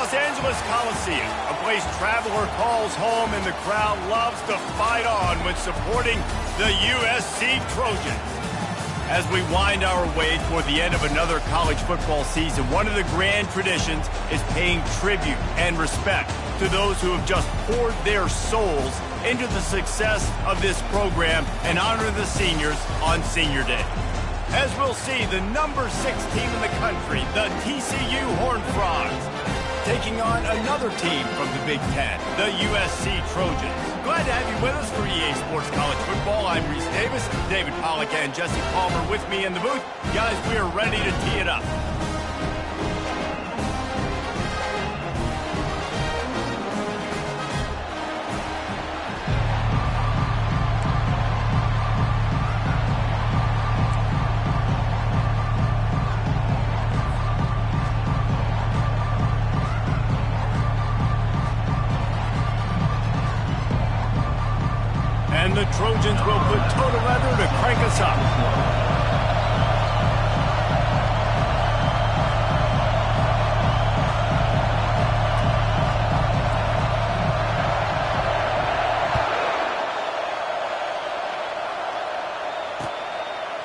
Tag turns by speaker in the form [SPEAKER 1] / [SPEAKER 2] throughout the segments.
[SPEAKER 1] Los Angeles Coliseum, a place traveler calls home and the crowd loves to fight on when supporting the USC Trojans. As we wind our way toward the end of another college football season, one of the grand traditions is paying tribute and respect to those who have just poured their souls into the success of this program and honor the seniors on Senior Day. As we'll see, the number 6 team in the country, the TCU Horned Frogs, taking on another team from the Big Ten, the USC Trojans. Glad to have you with us for EA Sports College Football. I'm Reese Davis, David Pollack and Jesse Palmer with me in the booth. Guys, we are ready to tee it up. And the Trojans will put total leather to crank us up.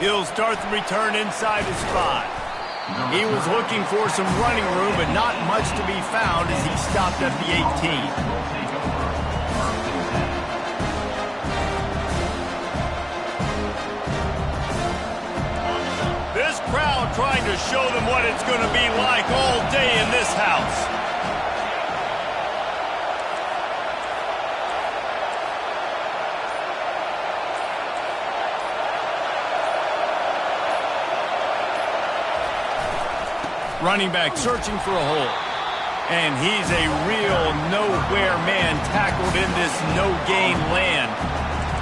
[SPEAKER 1] He'll start the return inside his 5. He was looking for some running room, but not much to be found as he stopped at the 18. Crowd trying to show them what it's going to be like all day in this house. Running back searching for a hole. And he's a real nowhere man tackled in this no-gain land.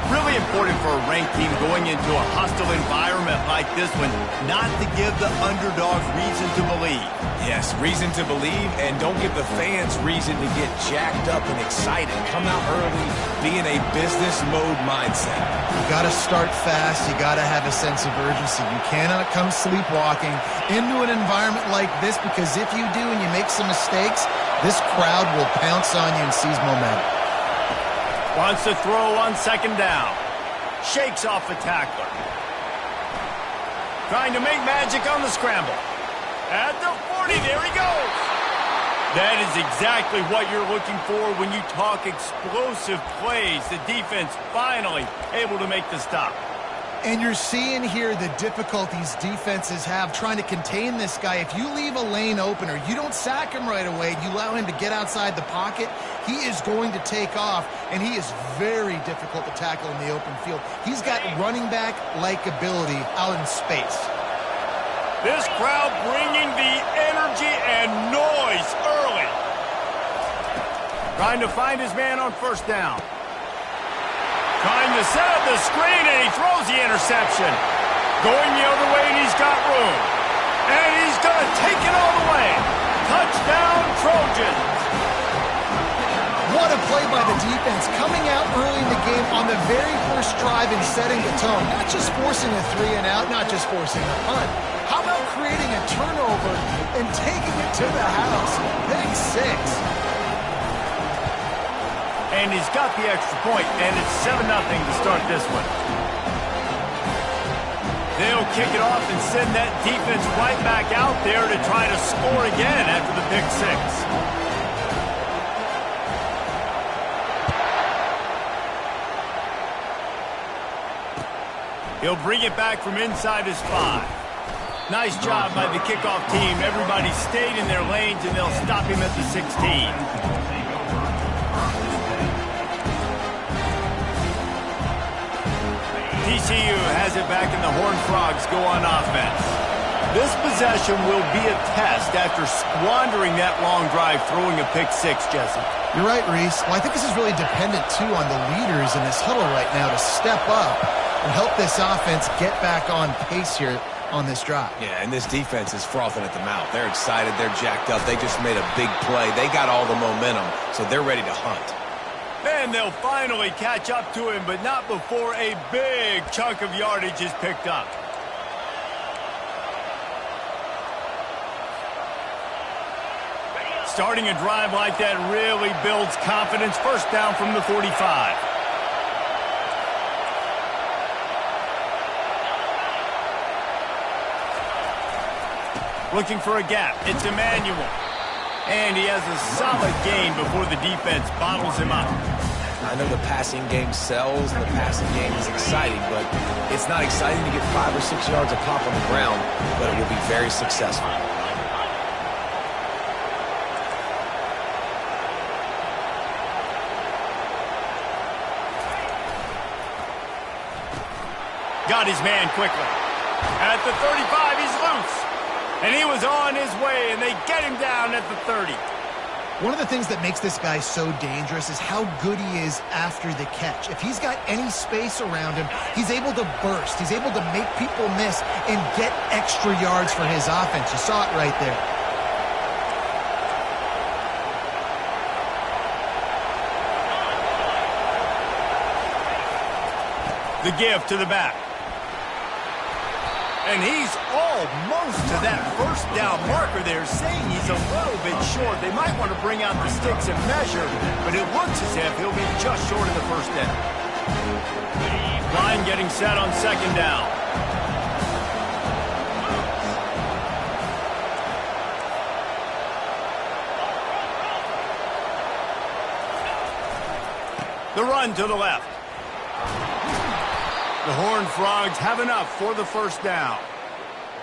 [SPEAKER 1] Really important for a ranked team going into a hostile environment like this one, not to give the underdog reason to believe.
[SPEAKER 2] Yes, reason to believe, and don't give the fans reason to get jacked up and excited. Come out early, be in a business mode mindset.
[SPEAKER 3] You got to start fast. You got to have a sense of urgency. You cannot come sleepwalking into an environment like this, because if you do and you make some mistakes, this crowd will pounce on you and seize momentum.
[SPEAKER 1] Wants to throw on 2nd down. Shakes off the tackler. Trying to make magic on the scramble. At the 40, there he goes. That is exactly what you're looking for when you talk explosive plays. The defense finally able to make the stop.
[SPEAKER 3] And you're seeing here the difficulties defenses have trying to contain this guy. If you leave a lane open or you don't sack him right away, you allow him to get outside the pocket, he is going to take off, and he is very difficult to tackle in the open field. He's got running back-like ability out in space.
[SPEAKER 1] This crowd bringing the energy and noise early. Trying to find his man on 1st down. Trying to set up the screen, and he throws the interception. Going the other way, and he's got room. And he's going to take it all the way. Touchdown, Trojans.
[SPEAKER 3] What a play by the defense, coming out early in the game on the very first drive and setting the tone. Not just forcing a 3-and-out, not just forcing a punt. How about creating a turnover and taking it to the house? Big 6.
[SPEAKER 1] And he's got the extra point, and it's 7-0 to start this one. They'll kick it off and send that defense right back out there to try to score again after the pick 6. He'll bring it back from inside his 5. Nice job by the kickoff team. Everybody stayed in their lanes, and they'll stop him at the 16. TCU has it back, and the Horned Frogs go on offense. This possession will be a test after squandering that long drive, throwing a pick 6, Jesse.
[SPEAKER 3] You're right, Reese. Well, I think this is really dependent, too, on the leaders in this huddle right now to step up and help this offense get back on pace here on this drive.
[SPEAKER 2] Yeah, and this defense is frothing at the mouth. They're excited. They're jacked up. They just made a big play. They got all the momentum, so they're ready to hunt.
[SPEAKER 1] And they'll finally catch up to him, but not before a big chunk of yardage is picked up. Starting a drive like that really builds confidence. First down from the 45. Looking for a gap. It's Emmanuel. And he has a solid gain before the defense bottles him up.
[SPEAKER 2] I know the passing game sells and the passing game is exciting, but it's not exciting to get 5 or 6 yards of pop on the ground, but it will be very successful.
[SPEAKER 1] Got his man quickly. At the 35, he's loose. And he was on his way, and they get him down at the 30.
[SPEAKER 3] One of the things that makes this guy so dangerous is how good he is after the catch. If he's got any space around him, he's able to burst. He's able to make people miss and get extra yards for his offense. You saw it right there.
[SPEAKER 1] The give to the back. And he's almost to that first down marker there, saying he's a little bit short. They might want to bring out the sticks and measure, but it looks as if he'll be just short of the first down. Line getting set on second down. The run to the left. The Horned Frogs have enough for the first down.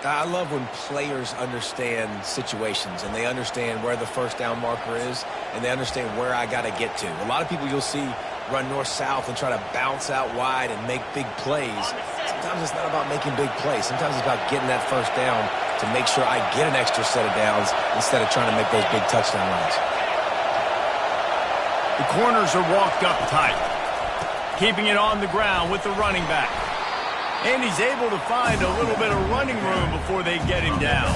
[SPEAKER 2] I love when players understand situations and they understand where the first down marker is and they understand where I got to get to. A lot of people you'll see run north-south and try to bounce out wide and make big plays. Sometimes it's not about making big plays. Sometimes it's about getting that first down to make sure I get an extra set of downs instead of trying to make those big touchdown runs.
[SPEAKER 1] The corners are walked up tight. Keeping it on the ground with the running back. And he's able to find a little bit of running room before they get him down.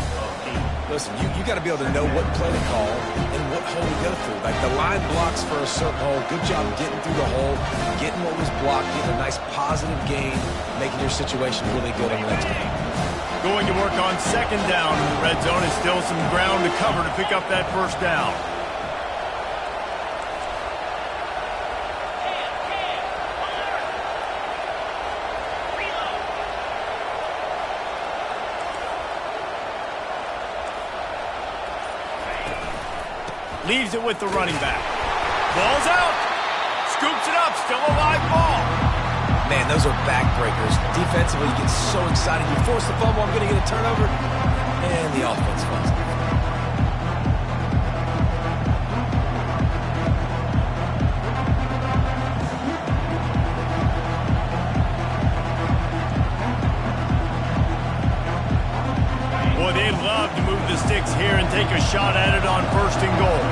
[SPEAKER 2] Listen, you got to be able to know what play to call and what hole to go through. Like the line blocks for a certain hole. Good job getting through the hole, getting what was blocked, getting a nice positive gain, making your situation really good in the next game.
[SPEAKER 1] Going to work on second down in the red zone. Is still some ground to cover to pick up that first down. Leaves it with the running back. Ball's out. Scoops it up. Still a live ball.
[SPEAKER 2] Man, those are backbreakers. Defensively, you get so excited. You force the fumble, I'm going to get a turnover. And the offense wins.
[SPEAKER 1] Boy, they love to move the sticks here and take a shot at it on first and goal.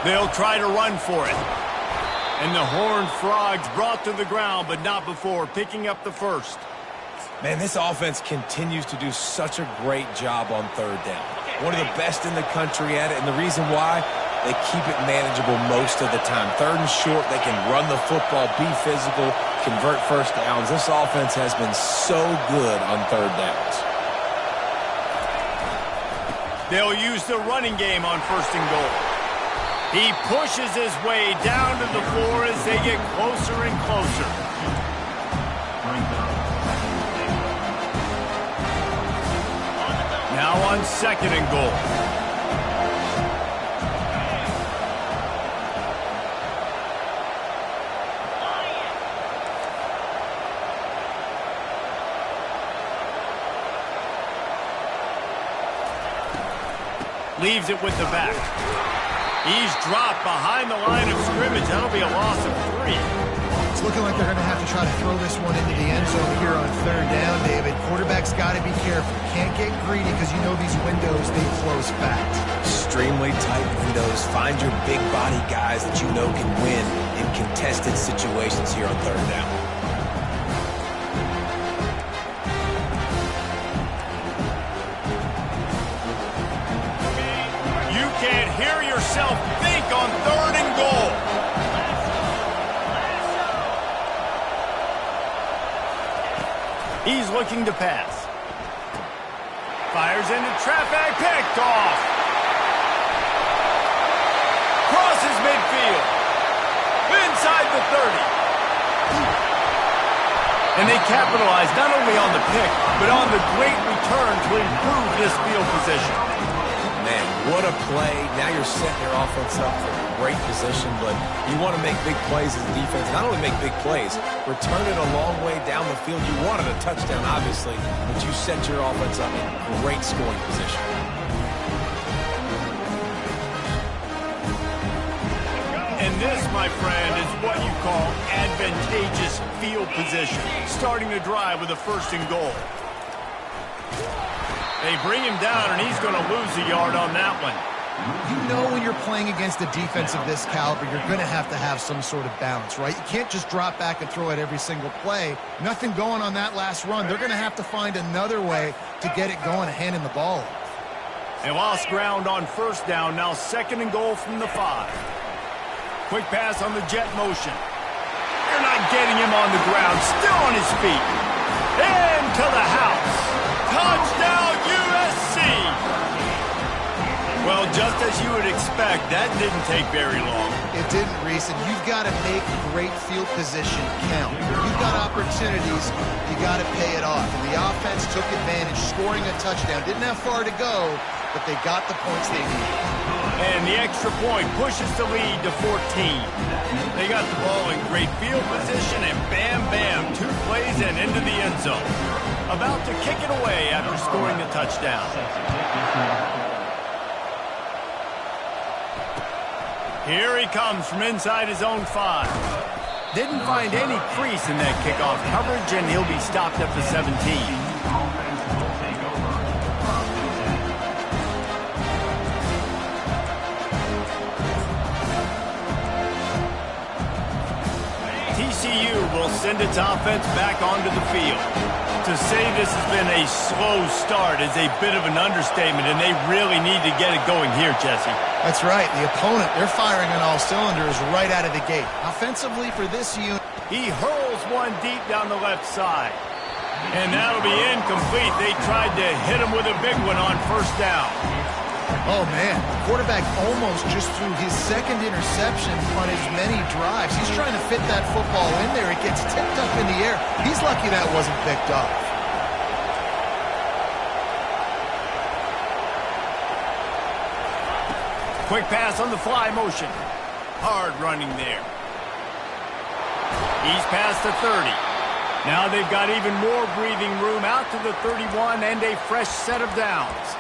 [SPEAKER 1] They'll try to run for it. And the Horned Frogs brought to the ground, but not before picking up the first.
[SPEAKER 2] Man, this offense continues to do such a great job on third down. One of the best in the country at it, and the reason why, they keep it manageable most of the time. Third and short, they can run the football, be physical, convert first downs. This offense has been so good on third downs.
[SPEAKER 1] They'll use the running game on first and goal. He pushes his way down to the floor as they get closer and closer. Now on second and goal. Leaves it with the back. He's dropped behind the line of scrimmage. That'll be a loss of 3.
[SPEAKER 3] It's looking like they're going to have to try to throw this one into the end zone here on third down, David. Quarterback's got to be careful. Can't get greedy because you know these windows, they close fast.
[SPEAKER 2] Extremely tight windows. Find your big body guys that you know can win in contested situations here on third down.
[SPEAKER 1] You can't hear yourself think on third and looking to pass. Fires into traffic, picked off. Crosses midfield. Inside the 30. And they capitalize not only on the pick, but on the great return to improve this field position.
[SPEAKER 2] Man, what a play. Now you're setting your offense up for a great position, but you want to make big plays as a defense. Not only make big plays, return it a long way down the field. You wanted a touchdown, obviously, but you set your offense up in great scoring position.
[SPEAKER 1] And this, my friend, is what you call advantageous field position. Starting the drive with a 1st and goal. They bring him down, and he's going to lose a yard on that one.
[SPEAKER 3] You know when you're playing against a defense of this caliber, you're going to have some sort of balance, right? You can't just drop back and throw it every single play. Nothing going on that last run. They're going to have to find another way to get it going and handing the ball off.
[SPEAKER 1] They lost ground on 1st down. Now 2nd and goal from the 5. Quick pass on the jet motion. They're not getting him on the ground. Still on his feet. Into the house. Touchdown, USC! Well, just as you would expect, that didn't take very long.
[SPEAKER 3] It didn't, Reese, and you've got to make great field position count. You've got opportunities, you got to pay it off. And the offense took advantage, scoring a touchdown. Didn't have far to go, but they got the points they needed.
[SPEAKER 1] And the extra point pushes the lead to 14. They got the ball in great field position, and bam, bam, 2 plays and into the end zone. About to kick it away after scoring the touchdown. Here he comes from inside his own 5. Didn't find any crease in that kickoff coverage, and he'll be stopped at the 17. TCU will send its offense back onto the field. To say this has been a slow start is a bit of an understatement, and they really need to get it going here, Jesse.
[SPEAKER 3] That's right. The opponent, they're firing on all cylinders right out of the gate. Offensively for this unit.
[SPEAKER 1] He hurls one deep down the left side. And that'll be incomplete. They tried to hit him with a big one on 1st down.
[SPEAKER 3] Oh, man. The quarterback almost just threw his 2nd interception on as many drives. He's trying to fit that football in there. It gets tipped up in the air. He's lucky that wasn't picked up.
[SPEAKER 1] Quick pass on the fly motion. Hard running there. He's past the 30. Now they've got even more breathing room out to the 31 and a fresh set of downs.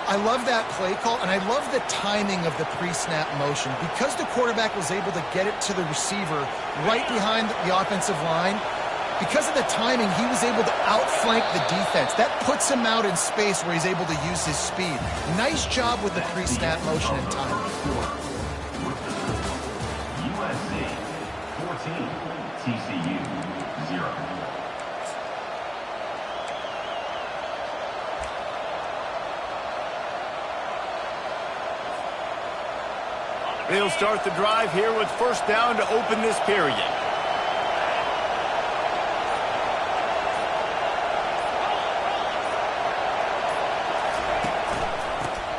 [SPEAKER 3] I love that play call, and I love the timing of the pre-snap motion. Because the quarterback was able to get it to the receiver right behind the offensive line, because of the timing, he was able to outflank the defense. That puts him out in space where he's able to use his speed. Nice job with the pre-snap motion and timing.
[SPEAKER 4] USC 14, TCU 0.
[SPEAKER 1] They'll start the drive here with 1st down to open this period.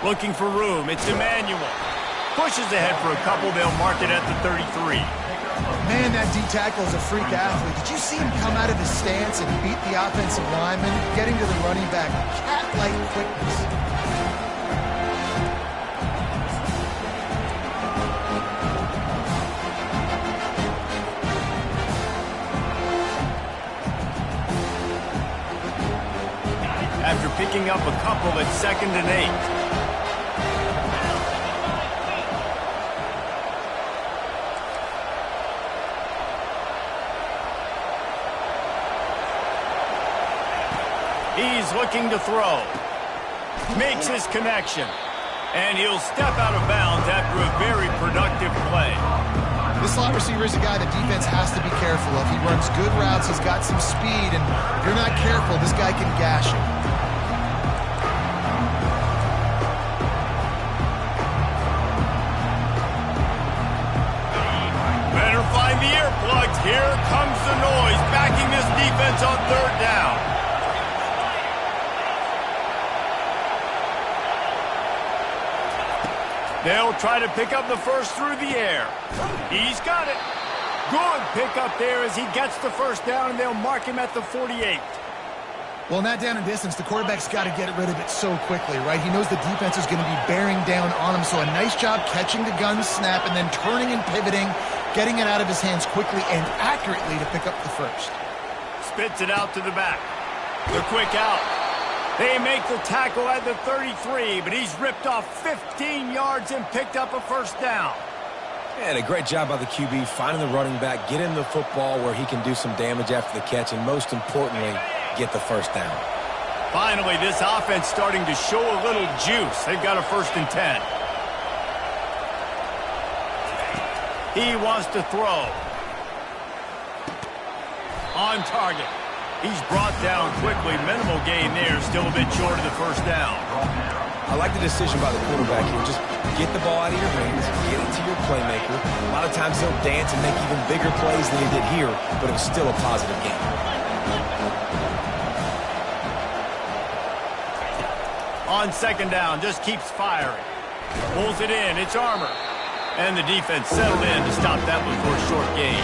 [SPEAKER 1] Looking for room. It's Emmanuel. Pushes ahead for a couple. They'll mark it at the 33.
[SPEAKER 3] Man, that D-tackle is a freak athlete. Did you see him come out of his stance and beat the offensive lineman, getting to the running back? Cat-like quickness.
[SPEAKER 1] After picking up a couple at 2nd and 8. He's looking to throw. Makes his connection. And he'll step out of bounds after a very productive play.
[SPEAKER 3] This slot receiver is a guy the defense has to be careful of. He runs good routes. He's got some speed. And if you're not careful, this guy can gash you.
[SPEAKER 1] Better find the earplugs. Here comes the noise, backing this defense on 3rd down. They'll try to pick up the first through the air. He's got it. Good pickup there as he gets the first down, and they'll mark him at the 48.
[SPEAKER 3] Well, in that down and distance, the quarterback's got to get rid of it so quickly, right? He knows the defense is going to be bearing down on him, so a nice job catching the gun snap and then turning and pivoting, getting it out of his hands quickly and accurately to pick up the first.
[SPEAKER 1] Spits it out to the back. The quick out. They make the tackle at the 33, but he's ripped off 15 yards and picked up a first down.
[SPEAKER 2] And a great job by the QB finding the running back, get him the football where he can do some damage after the catch, and most importantly, get the first down.
[SPEAKER 1] Finally, this offense starting to show a little juice. They've got a 1st and 10. He wants to throw. On target. He's brought down quickly. Minimal gain there. Still a bit short of the first down.
[SPEAKER 2] I like the decision by the quarterback here. Just get the ball out of your hands, get it to your playmaker. A lot of times he'll dance and make even bigger plays than he did here, but it was still a positive game.
[SPEAKER 1] On 2nd down, just keeps firing. Pulls it in. It's Armour. And the defense settled in to stop that one for a short gain.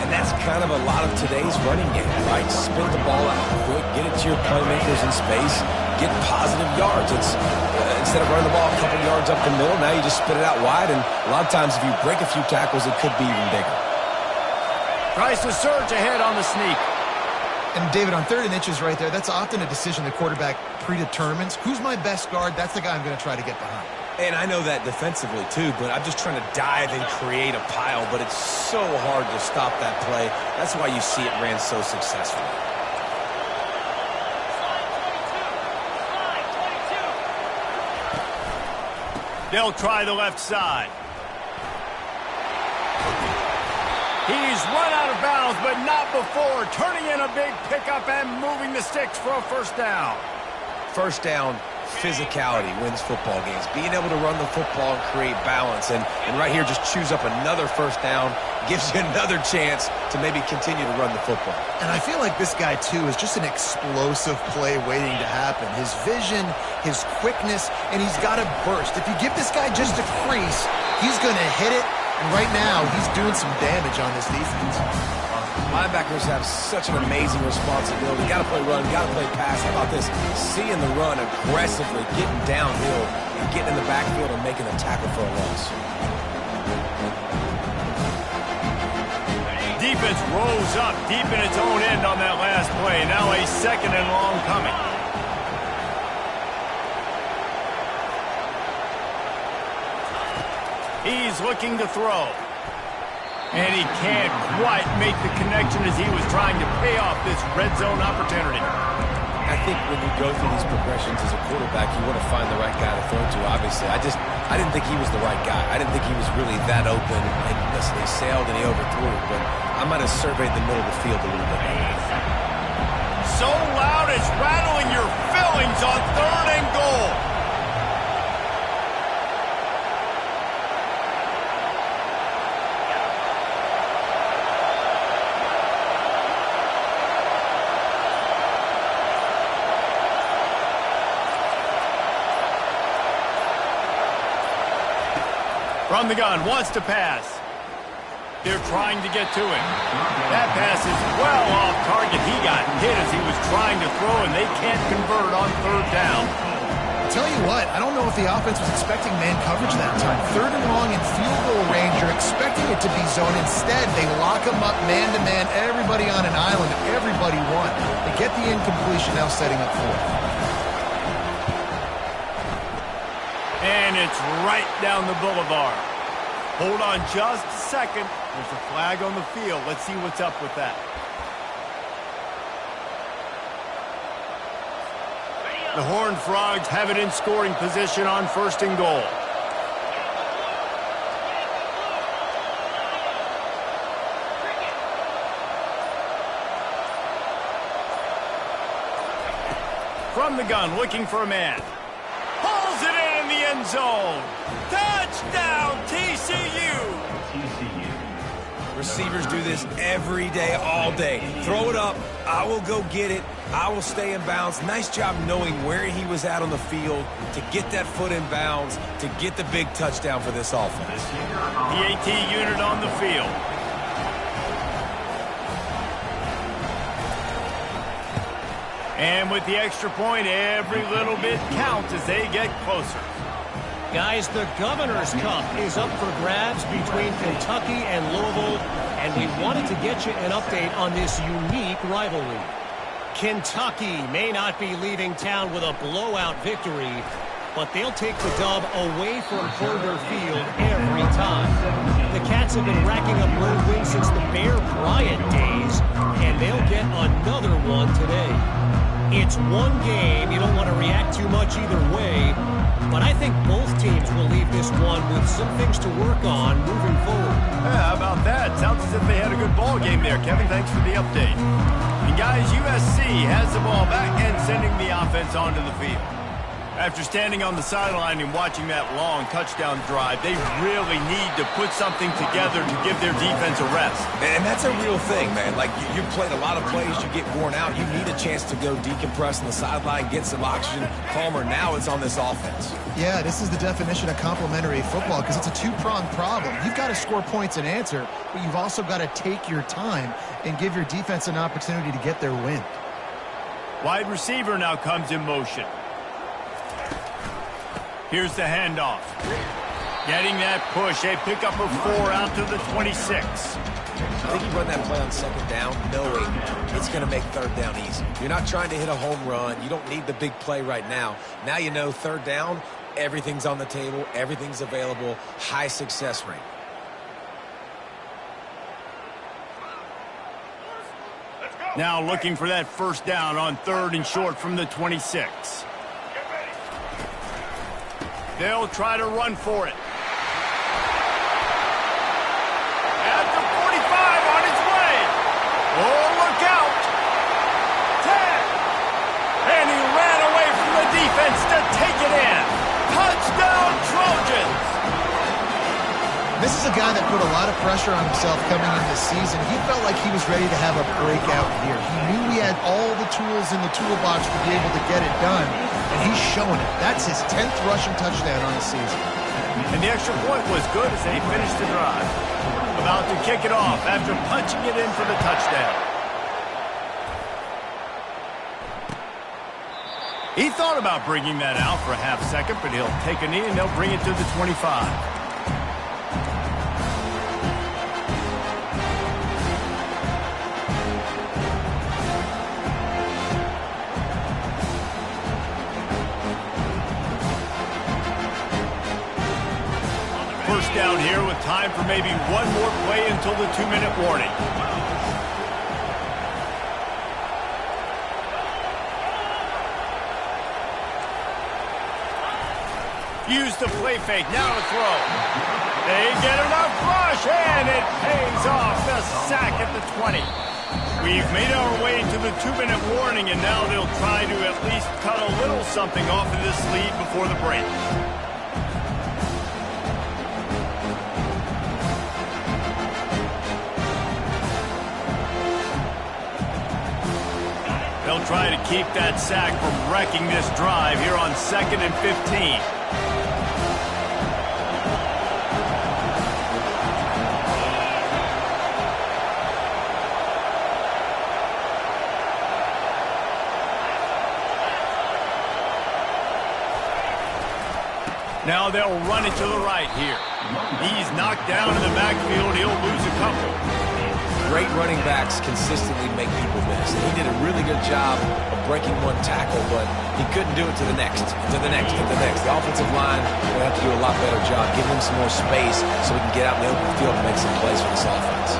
[SPEAKER 2] And that's kind of a lot of today's running game, right? Spit the ball out quick, get it to your playmakers in space, get positive yards. It's instead of running the ball a couple yards up the middle, now you just spit it out wide, and a lot of times if you break a few tackles, it could be even bigger.
[SPEAKER 1] Tries to surge ahead on the sneak.
[SPEAKER 3] And David, on 3rd and inches right there, that's often a decision the quarterback predetermines. Who's my best guard? That's the guy I'm going to try to get behind.
[SPEAKER 2] And I know that defensively, too, but I'm just trying to dive and create a pile, but it's so hard to stop that play. That's why you see it ran so successfully.
[SPEAKER 1] They'll try the left side. He's run out of bounds, but not before. Turning in a big pickup and moving the sticks for a first down.
[SPEAKER 2] First down, physicality wins football games. Being able to run the football and create balance. And right here, just choose up another first down, gives you another chance to maybe continue to run the football.
[SPEAKER 3] And I feel like this guy, too, is just an explosive play waiting to happen. His vision, his quickness, and he's got a burst. If you give this guy just a crease, he's going to hit it. And right now, he's doing some damage on this defense.
[SPEAKER 2] Linebackers have such an amazing responsibility. Got to play run, got to play pass. How about this? Seeing the run aggressively, getting downhill, and getting in the backfield and making a tackle for a loss.
[SPEAKER 1] Defense rose up deep in its own end on that last play. Now a 2nd and long coming. He's looking to throw. And he can't quite make the connection as he was trying to pay off this red zone opportunity.
[SPEAKER 2] I think when you go through these progressions as a quarterback, you want to find the right guy to throw to, obviously. I didn't think he was the right guy. I didn't think he was really that open. And listen, he sailed and he overthrew it, but I might have surveyed the middle of the field a little bit better.
[SPEAKER 1] So loud it's rattling your fillings on 3rd and goal. From the gun, wants to pass. They're trying to get to him. That pass is well off target. He got hit as he was trying to throw, and they can't convert on 3rd down.
[SPEAKER 3] I'll tell you what, I don't know if the offense was expecting man coverage that time. 3rd and long in field goal range, you're expecting it to be zone. Instead, they lock him up man-to-man, everybody on an island, everybody won. They get the incompletion, now setting up 4th.
[SPEAKER 1] And it's right down the boulevard. Hold on just a second. There's a flag on the field. Let's see what's up with that. The Horned Frogs have it in scoring position on 1st and goal. From the gun, looking for a man. Pulls it in the end zone. Touchdown, TCU!
[SPEAKER 4] TCU
[SPEAKER 2] Receivers do this every day, all day. Throw it up, I will go get it, I will stay in bounds. Nice job knowing where he was at on the field to get that foot in bounds, to get the big touchdown for this offense.
[SPEAKER 1] The AT unit on the field. And with the extra point, every little bit counts as they get closer.
[SPEAKER 5] Guys, the Governor's Cup is up for grabs between Kentucky and Louisville, and we wanted to get you an update on this unique rivalry. Kentucky may not be leaving town with a blowout victory, but they'll take the dub away from Kroger Field every time. The Cats have been racking up road wins since the Bear Bryant days, and they'll get another one today. It's one game. You don't want to react too much either way, but I think both teams will leave this one with some things to work on moving forward.
[SPEAKER 1] Yeah, how about that? Sounds as if they had a good ball game there, Kevin. Thanks for the update. And guys, USC has the ball back and sending the offense onto the field. After standing on the sideline and watching that long touchdown drive, they really need to put something together to give their defense a rest.
[SPEAKER 2] And that's a real thing, man. Like, you've played a lot of plays, you get worn out. You need a chance to go decompress on the sideline, get some oxygen, calmer. Now it's on this offense.
[SPEAKER 3] Yeah, this is the definition of complementary football because it's a two-pronged problem. You've got to score points and answer, but you've also got to take your time and give your defense an opportunity to get their win.
[SPEAKER 1] Wide receiver now comes in motion. Here's the handoff. Getting that push. A pickup of 4 out to the 26.
[SPEAKER 2] I think you run that play on second down knowing it's going to make third down easy. You're not trying to hit a home run. You don't need the big play right now. Now you know third down, everything's on the table, everything's available, high success rate.
[SPEAKER 1] Now looking for that first down on 3rd and short from the 26. They'll try to run for it. At the 45 on its way. Oh, look out. 10. And he ran away from the defense to take it in. Touchdown, Trojans.
[SPEAKER 3] This is a guy that put a lot of pressure on himself coming into the season. He felt like he was ready to have a breakout year. He knew he had all the tools in the toolbox to be able to get it done, and he's showing it. That's his 10th rushing touchdown on the season.
[SPEAKER 1] And the extra point was good as they finished the drive. About to kick it off after punching it in for the touchdown. He thought about bringing that out for a half second, but he'll take a knee and they'll bring it to the 25. First down here with time for maybe one more play until the 2-minute warning. Use the play fake, now to throw. They get enough rush, and it pays off. The sack at the 20. We've made our way to the 2-minute warning, and now they'll try to at least cut a little something off of this lead before the break. They'll try to keep that sack from wrecking this drive here on 2nd and 15. Now they'll run it to the right here. He's knocked down in the backfield. He'll lose a couple.
[SPEAKER 2] Great running backs consistently make people miss. He did a really good job of breaking one tackle, but he couldn't do it to the next, to the next, to the next. The offensive line will have to do a lot better job, giving him some more space so we can get out in the open field and make some plays for this offense.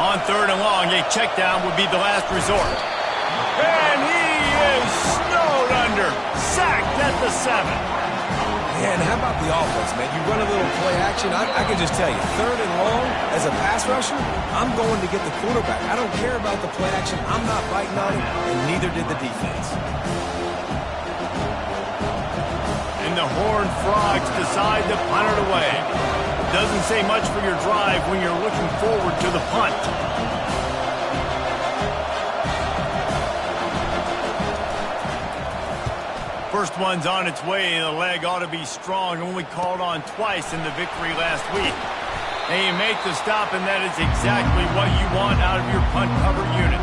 [SPEAKER 1] On 3rd and long, a check down would be the last resort. And he is snowed under. Sacked at the 7.
[SPEAKER 2] Man, how about the offense, man? You run a little play action. I can just tell you, 3rd and long, as a pass rusher, I'm going to get the quarterback. I don't care about the play action. I'm not biting on it, and neither did the defense.
[SPEAKER 1] and the Horned Frogs decide to punt it away. Doesn't say much for your drive when you're looking forward to the punt. First one's on its way. The leg ought to be strong. Only called on twice in the victory last week. And you make the stop, and that is exactly what you want out of your punt cover unit.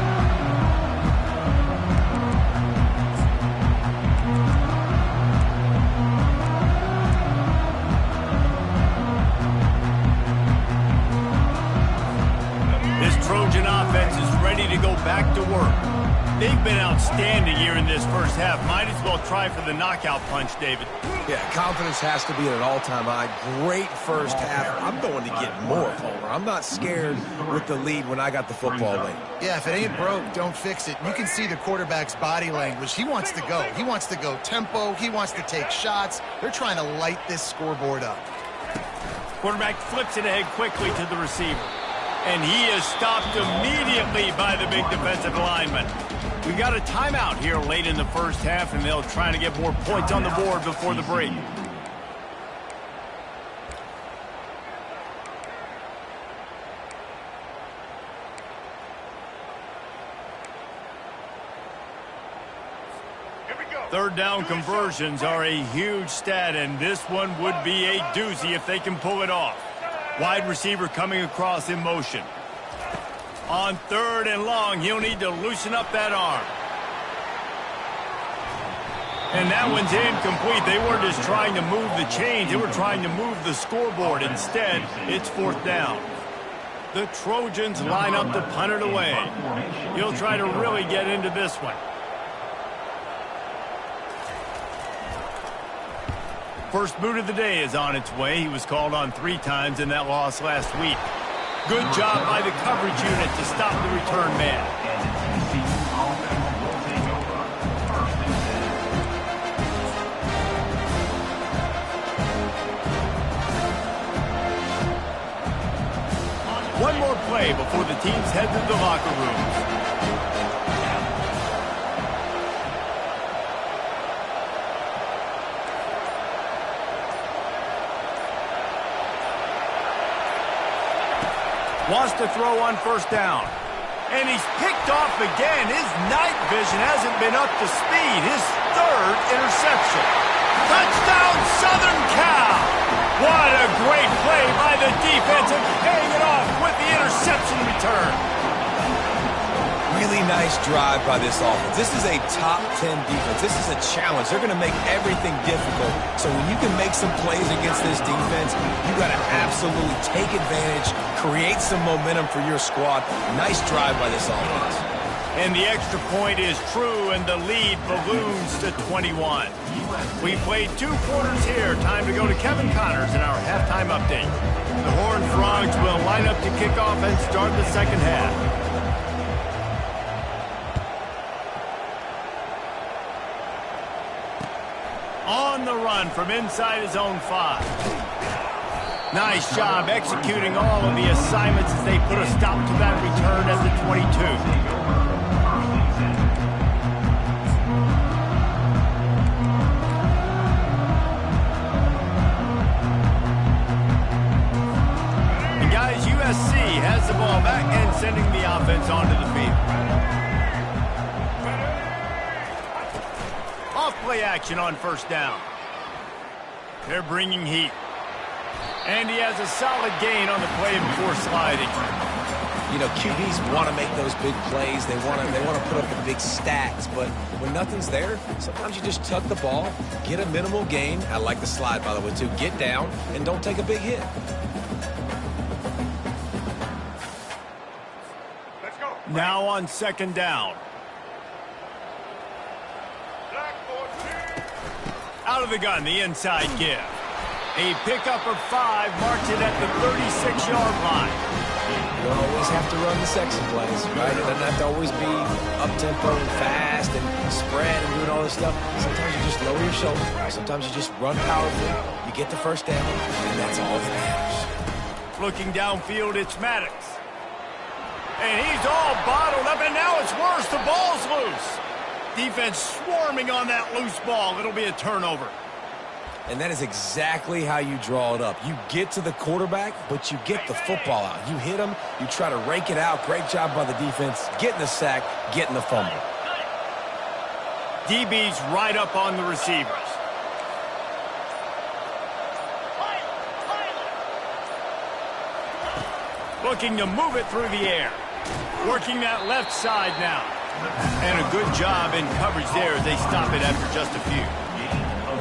[SPEAKER 1] This Trojan offense is ready to go back to work. They've been outstanding here in this first half. Might as well try for the knockout punch, David.
[SPEAKER 2] Yeah, confidence has to be at an all-time high. Great first half. I'm going to get more, Homer. I'm not scared with the lead when I got the football late.
[SPEAKER 3] Yeah, if it ain't broke, don't fix it. You can see the quarterback's body language. He wants to go. He wants to go tempo. He wants to take shots. They're trying to light this scoreboard up.
[SPEAKER 1] Quarterback flips it ahead quickly to the receiver. And he is stopped immediately by the big defensive lineman. We got a timeout here late in the first half, and they'll try to get more points on the board before the break. Third down conversions are a huge stat, and this one would be a doozy if they can pull it off. Wide receiver coming across in motion. On third and long, he'll need to loosen up that arm. And that one's incomplete. They weren't just trying to move the chains. They were trying to move the scoreboard. Instead, it's fourth down. The Trojans line up to punt it away. He'll try to really get into this one. First boot of the day is on its way. He was called on 3 times in that loss last week. Good job by the coverage unit to stop the return man. One more play before the teams head to the locker rooms. Wants to throw on first down. And he's picked off again. His night vision hasn't been up to speed. His third interception. Touchdown, Southern Cal! What a great play by the defense and paying it off with the interception return.
[SPEAKER 2] Really nice drive by this offense. This is a top 10 defense. This is a challenge. They're going to make everything difficult. So when you can make some plays against this defense, you got to absolutely take advantage, create some momentum for your squad. Nice drive by this offense.
[SPEAKER 1] And the extra point is true, and the lead balloons to 21. We played 2 quarters here. Time to go to Kevin Connors in our halftime update. The Horned Frogs will line up to kick off and start the second half. On the run from inside his own 5. Nice job executing all of the assignments as they put a stop to that return at the 22. And guys, USC has the ball back and sending the offense onto the field. Off-play action on first down. They're bringing heat. And he has a solid gain on the play before sliding.
[SPEAKER 2] You know, QBs want to make those big plays. They want to put up the big stats. But when nothing's there, sometimes you just tuck the ball, get a minimal gain. I like the slide, by the way, too. Get down and don't take a big hit.
[SPEAKER 1] Let's go. Now on second down. Out of the gun, the inside give. A pickup of 5 marks it at the 36-yard line.
[SPEAKER 2] You don't always have to run the sexy plays, right? It doesn't have to always be up-tempo and fast and spread and doing all this stuff. Sometimes you just lower your shoulder. Sometimes you just run powerfully. You get the first down, and that's all that matters.
[SPEAKER 1] Looking downfield, it's Maddox. And he's all bottled up, and now it's worse. The ball's loose. Defense swarming on that loose ball. It'll be a turnover.
[SPEAKER 2] And that is exactly how you draw it up. You get to the quarterback, but you get the football out. You hit him, you try to rake it out. Great job by the defense, getting the sack, getting the fumble.
[SPEAKER 1] DB's right up on the receivers. Looking to move it through the air. Working that left side now. And a good job in coverage there as they stop it after just a few.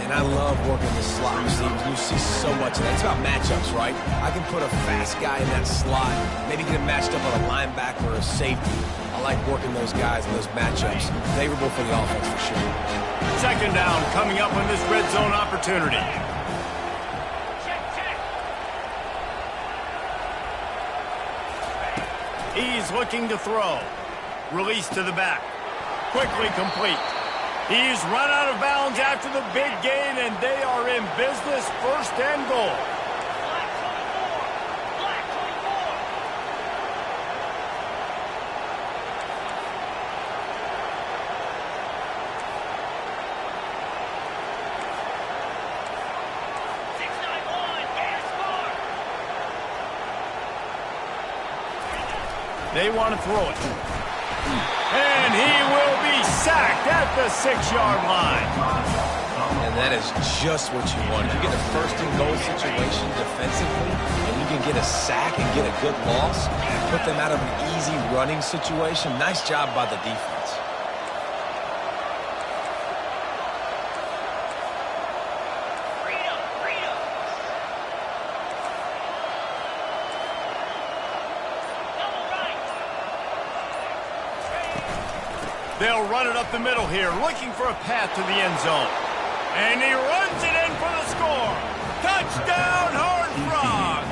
[SPEAKER 2] And I love working the slot receivers. You see so much of that. It's about matchups, right? I can put a fast guy in that slot, maybe get him matched up on a linebacker or a safety. I like working those guys in those matchups. Favorable for the offense for sure.
[SPEAKER 1] Second down coming up on this red zone opportunity. He's looking to throw. Release to the back. Quickly complete. He's run out of bounds after the big gain, and they are in business, first and goal. They want to throw it. And he will be sacked at the 6-yard line.
[SPEAKER 2] And that is just what you want. You get a first and goal situation defensively, and you can get a sack and get a good loss, put them out of an easy running situation. Nice job by the defense.
[SPEAKER 1] They'll run it up the middle here, looking for a path to the end zone. And he runs it in for the score. Touchdown, Horned Frogs!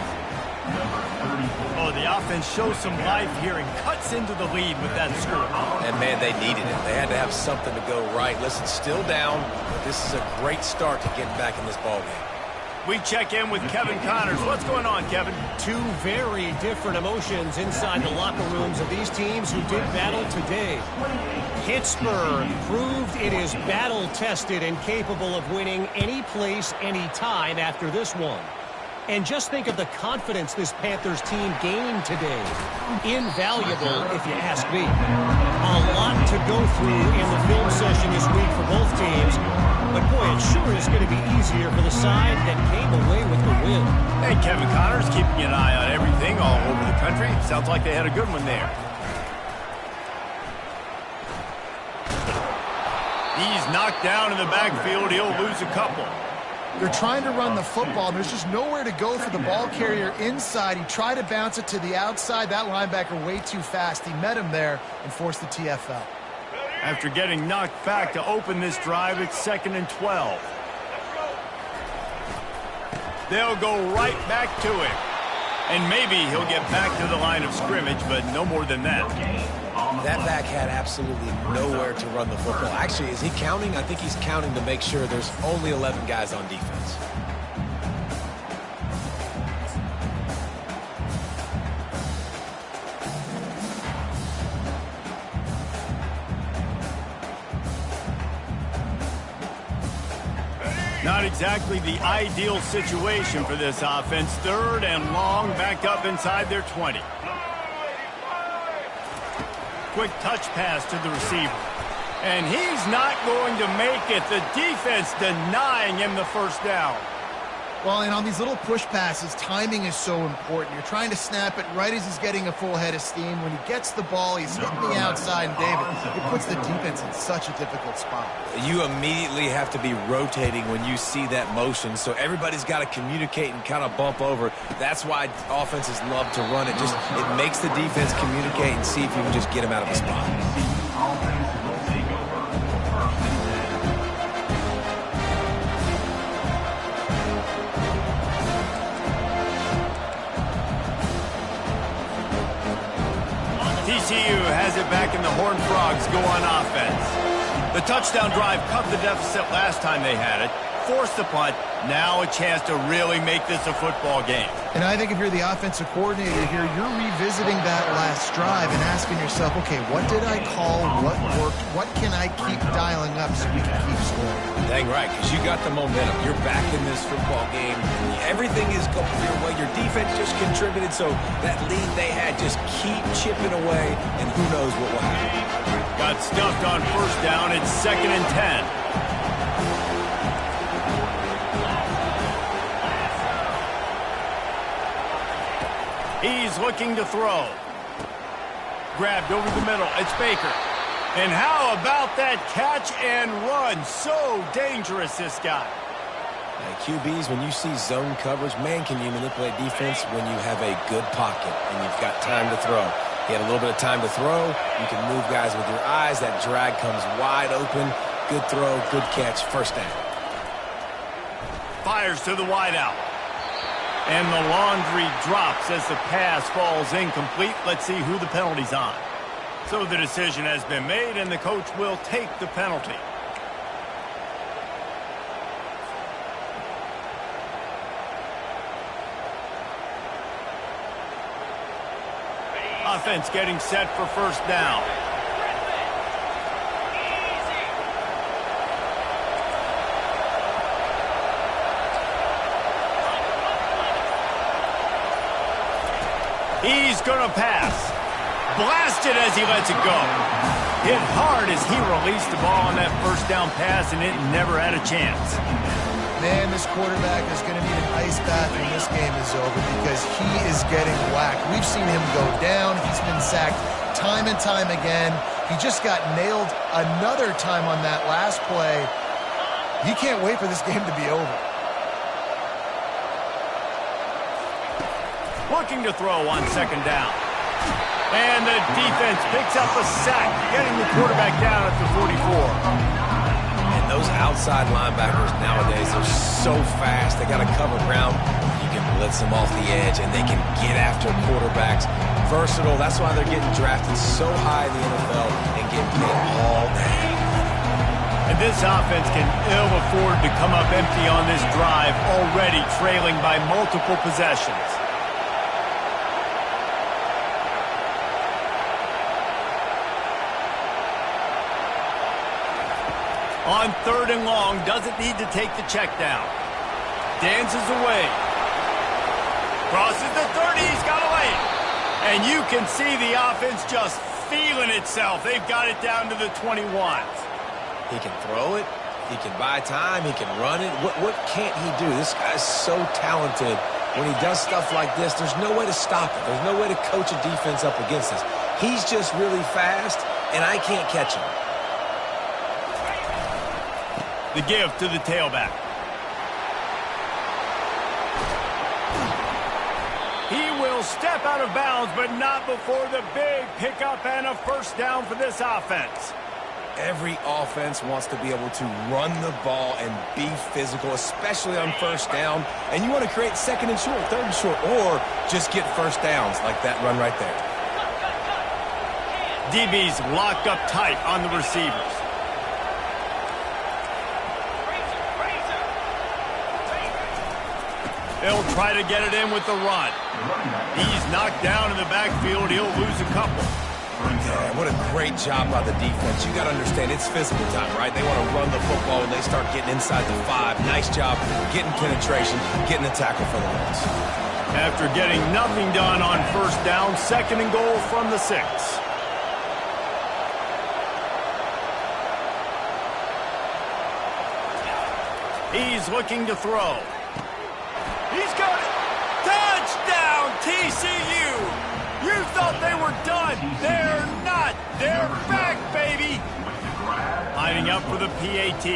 [SPEAKER 1] Oh, the offense shows some life here and cuts into the lead with that score.
[SPEAKER 2] And, man, they needed it. They had to have something to go right. Listen, still down, but this is a great start to getting back in this ballgame.
[SPEAKER 1] We check in with Kevin Connors. What's going on, Kevin?
[SPEAKER 5] Two very different emotions inside the locker rooms of these teams who did battle today. Pittsburgh proved it is battle-tested and capable of winning any place, any time after this one. And just think of the confidence this Panthers team gained today. Invaluable, if you ask me. A lot to go through in the film session this week for both teams. But, boy, it sure is going to be easier for the side that came away with the win.
[SPEAKER 1] Hey, Kevin Connors keeping an eye on everything all over the country. Sounds like they had a good one there. He's knocked down in the backfield. He'll lose a couple.
[SPEAKER 3] They're trying to run the football. There's just nowhere to go for the ball carrier inside. He tried to bounce it to the outside. That linebacker way too fast. He met him there and forced the TFL.
[SPEAKER 1] After getting knocked back to open this drive, it's 2nd and 12. They'll go right back to him. And maybe he'll get back to the line of scrimmage, but no more than that.
[SPEAKER 2] That back had absolutely nowhere to run the football. Actually, is he counting? I think he's counting to make sure there's only 11 guys on defense.
[SPEAKER 1] Not exactly the ideal situation for this offense. 3rd and long, back up inside their 20. Quick touch pass to the receiver. And he's not going to make it. The defense denying him the first down.
[SPEAKER 3] Well, and on these little push passes, timing is so important. You're trying to snap it right as he's getting a full head of steam. When he gets the ball, he's hitting the outside, and David, it puts the defense in such a difficult spot.
[SPEAKER 2] You immediately have to be rotating when you see that motion, so everybody's got to communicate and kind of bump over. That's why offenses love to run it. It makes the defense communicate and see if you can just get him out of the spot.
[SPEAKER 1] TCU has it back, and the Horned Frogs go on offense. The touchdown drive cut the deficit last time they had it. force the punt. Now a chance to really make this a football game.
[SPEAKER 3] And I think if you're the offensive coordinator here, you're revisiting that last drive and asking yourself, okay, what did I call? What worked? What can I keep dialing up so we can keep scoring?
[SPEAKER 2] Dang right, because you got the momentum. You're back in this football game. Everything is going your way. Your defense just contributed, so that lead they had, just keep chipping away, and who knows what will happen.
[SPEAKER 1] Got stuffed on first down. It's 2nd and 10. He's looking to throw. Grabbed over the middle. It's Baker. And how about that catch and run? So dangerous, this guy.
[SPEAKER 2] QBs, when you see zone coverage, man, can you manipulate defense when you have a good pocket and you've got time to throw. He had a little bit of time to throw. You can move guys with your eyes. That drag comes wide open. Good throw, good catch, first down.
[SPEAKER 1] Fires to the wideout. And the laundry drops as the pass falls incomplete. Let's see who the penalty's on. So the decision has been made, and the coach will take the penalty. Offense getting set for first down. He's going to pass. Blasted as he lets it go. Hit hard as he released the ball on that first down pass, and it never had a chance.
[SPEAKER 3] Man, this quarterback is going to need an ice bath when this game is over because he is getting whacked. We've seen him go down. He's been sacked time and time again. He just got nailed another time on that last play. He can't wait for this game to be over.
[SPEAKER 1] Looking to throw on second down. And the defense picks up a sack, getting the quarterback down at the 44.
[SPEAKER 2] And those outside linebackers nowadays are so fast. They got to cover ground. You can blitz them off the edge, and they can get after quarterbacks. Versatile. That's why they're getting drafted so high in the NFL and getting paid all day.
[SPEAKER 1] And this offense can ill afford to come up empty on this drive, already trailing by multiple possessions. On third and long, doesn't need to take the check down. Dances away. Crosses the 30, he's got a lane. And you can see the offense just feeling itself. They've got it down to the 21.
[SPEAKER 2] He can throw it. He can buy time. He can run it. What can't he do? This guy's so talented. When he does stuff like this, there's no way to stop it. There's no way to coach a defense up against this. He's just really fast, and I can't catch him.
[SPEAKER 1] The give to the tailback. He will step out of bounds, but not before the big pickup and a first down for this offense.
[SPEAKER 2] Every offense wants to be able to run the ball and be physical, especially on first down. And you want to create second and short, third and short, or just get first downs like that run right there.
[SPEAKER 1] DB's locked up tight on the receivers. They'll try to get it in with the run. He's knocked down in the backfield. He'll lose a couple.
[SPEAKER 2] Yeah, what a great job by the defense. You got to understand, it's physical time, right? They want to run the football when they start getting inside the 5. Nice job getting penetration, getting the tackle for the loss.
[SPEAKER 1] After getting nothing done on first down, second and goal from the 6. He's looking to throw. He's got it. Touchdown, TCU. You thought they were done. They're not. They're back, baby. Lining up for the PAT.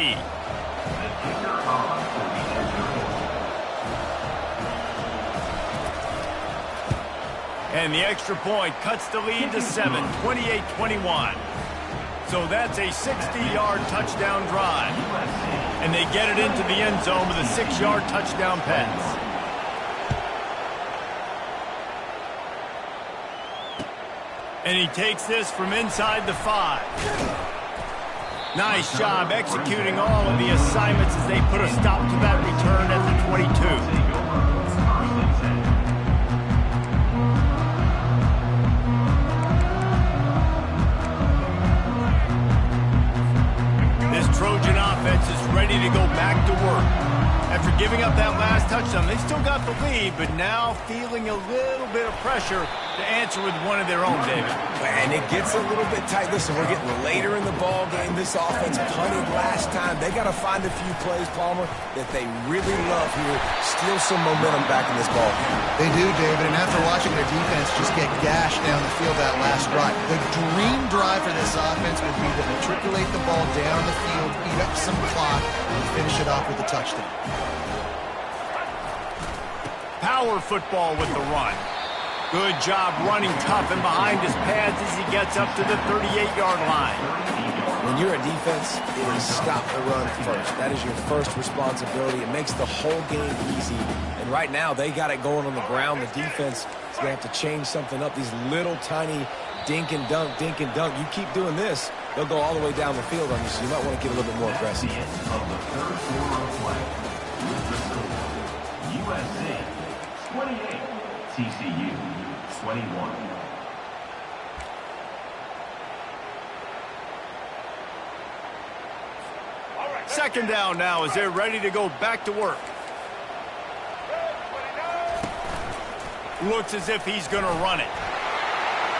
[SPEAKER 1] And the extra point cuts the lead to 7, 28-21. So that's a 60-yard touchdown drive. And they get it into the end zone with a 6-yard touchdown pass. And he takes this from inside the 5. Nice job executing all of the assignments as they put a stop to that return at the 22. Trojan offense is ready to go back to work. After giving up that last touchdown, they still got the lead, but now feeling a little bit of pressure to answer with one of their own, David.
[SPEAKER 2] And it gets a little bit tight. Listen, we're getting later in the ball game. This offense punted last time. They got to find a few plays, Palmer, that they really love here. Steal some momentum back in this ball game.
[SPEAKER 3] They do, David, and after watching their defense just get gashed down the field that last drive, the dream drive for this offense would be to matriculate the ball down the field, eat up some clock, and finish it off with a touchdown.
[SPEAKER 1] Power football with the run. Good job running tough and behind his pads as he gets up to the 38-yard line.
[SPEAKER 2] When you're a defense, it is stop the run first. That is your first responsibility. It makes the whole game easy. And right now, they got it going on the ground. The defense is going to have to change something up. These little tiny dink and dunk, dink and dunk. You keep doing this, they'll go all the way down the field on you, so you might want to get a little bit more aggressive.
[SPEAKER 4] Of the third quarter of play, with the score, USC 28, TCU 21.
[SPEAKER 1] Second down now as they're ready to go back to work. Looks as if he's going to run it.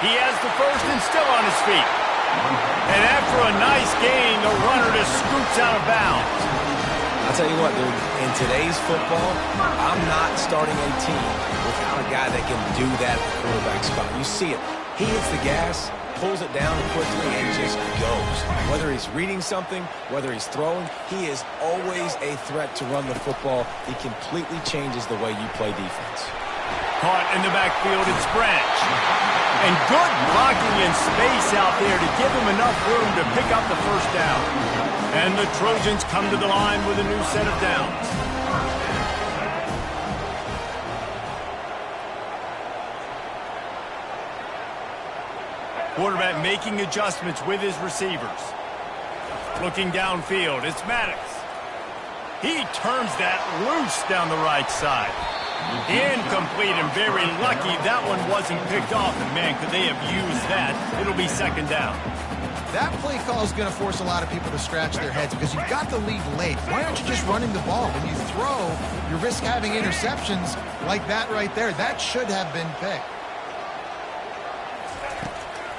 [SPEAKER 1] He has the first and still on his feet. And after a nice gain, the runner just scoots out of bounds.
[SPEAKER 2] I'll tell you what, dude, in today's football, I'm not starting a team without a guy that can do that at the quarterback spot. You see it. He hits the gas, pulls it down quickly, and just goes. Whether he's reading something, whether he's throwing, he is always a threat to run the football. He completely changes the way you play defense.
[SPEAKER 1] Caught in the backfield, it's Branch. And good blocking in space out there to give him enough room to pick up the first down. And the Trojans come to the line with a new set of downs. Quarterback making adjustments with his receivers. Looking downfield, it's Maddox. He turns that loose down the right side. Incomplete and very lucky that one wasn't picked off. And man, could they have used that? It'll be second down.
[SPEAKER 3] That play call is going to force a lot of people to scratch their heads because you've got the lead late. Why aren't you just running the ball? When you throw, you risk having interceptions like that right there. That should have been picked.